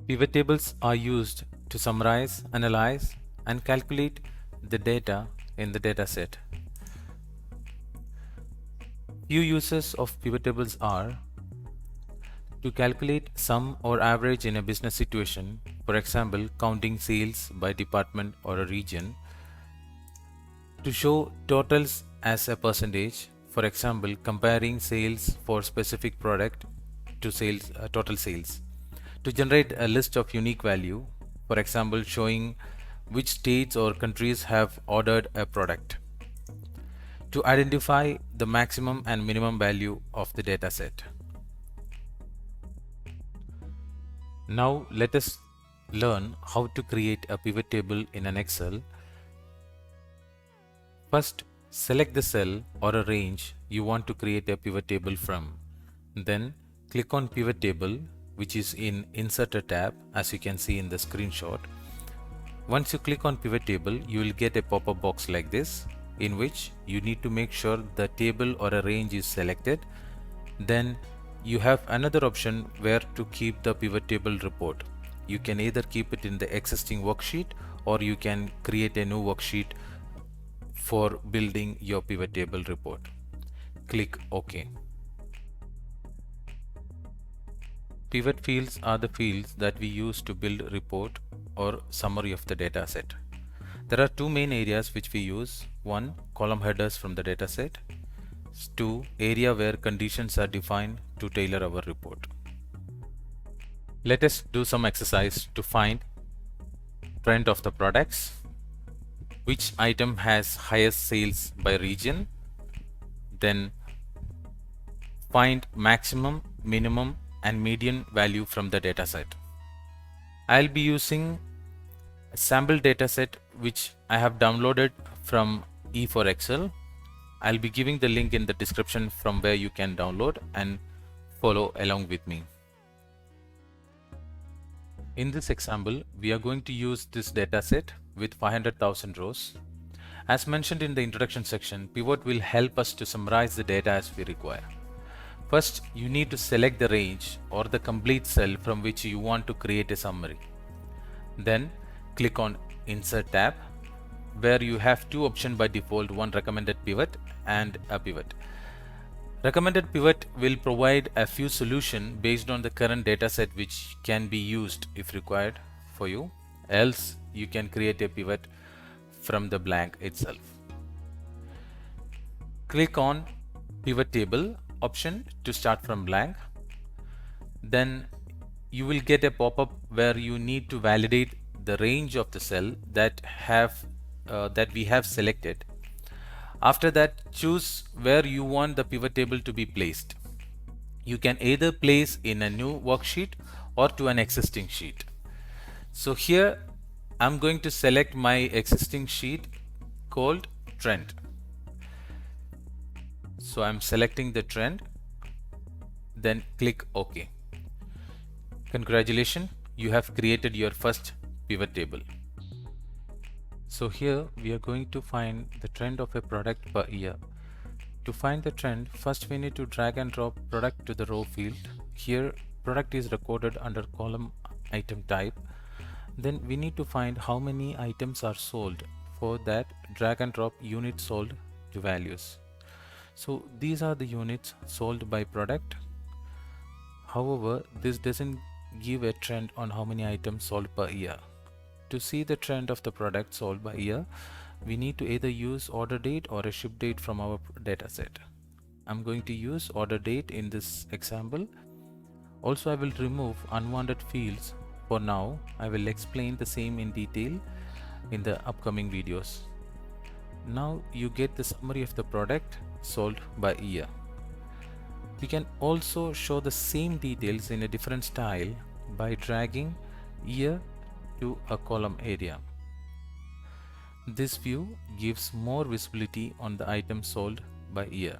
Pivot tables are used to summarize, analyze, and calculate the data in the dataset. Few uses of pivot tables are to calculate sum or average in a business situation, for example, counting sales by department or a region, to show totals as a percentage, for example, comparing sales for specific product to sales total sales, to generate a list of unique value, for example, showing which states or countries have ordered a product, to identify the maximum and minimum value of the dataset. Now let us learn how to create a pivot table in an Excel. First, select the cell or a range you want to create a pivot table from. Then click on pivot table, which is in Insert a tab, as you can see in the screenshot. Once you click on pivot table, you will get a pop-up box like this, in which you need to make sure the table or a range is selected. Then you have another option where to keep the pivot table report. You can either keep it in the existing worksheet, or you can create a new worksheet for building your pivot table report. Click OK. Pivot fields are the fields that we use to build a report or summary of the dataset. There are two main areas which we use. One, column headers from the dataset. Two, area where conditions are defined to tailor our report. Let us do some exercise to find trend of the products, which item has highest sales by region, then find maximum, minimum and median value from the dataset. I'll be using a sample dataset which I have downloaded from E4Excel. I'll be giving the link in the description from where you can download and follow along with me. In this example, we are going to use this dataset with 500,000 rows. As mentioned in the introduction section, pivot will help us to summarize the data as we require. First, you need to select the range or the complete cell from which you want to create a summary. Then click on Insert tab, where you have two options by default, one recommended pivot and a pivot. Recommended pivot will provide a few solutions based on the current dataset which can be used if required for you. Else you can create a pivot from the blank itself. Click on pivot table option to start from blank. Then you will get a pop-up where you need to validate the range of the cell that we have selected. After that, choose where you want the pivot table to be placed. You can either place in a new worksheet or to an existing sheet. So here I'm going to select my existing sheet called trend. So I'm selecting the trend, then click OK. Congratulations, you have created your first pivot table. So here we are going to find the trend of a product per year. To find the trend, first we need to drag and drop product to the row field. Here product is recorded under column item type. Then we need to find how many items are sold. For that, drag and drop unit sold to values. So these are the units sold by product. However, this doesn't give a trend on how many items sold per year. To see the trend of the product sold by year, we need to either use order date or a ship date from our dataset. I'm going to use order date in this example. Also, I will remove unwanted fields. For now, I will explain the same in detail in the upcoming videos. Now you get the summary of the product sold by year. We can also show the same details in a different style by dragging year to a column area. This view gives more visibility on the item sold by year.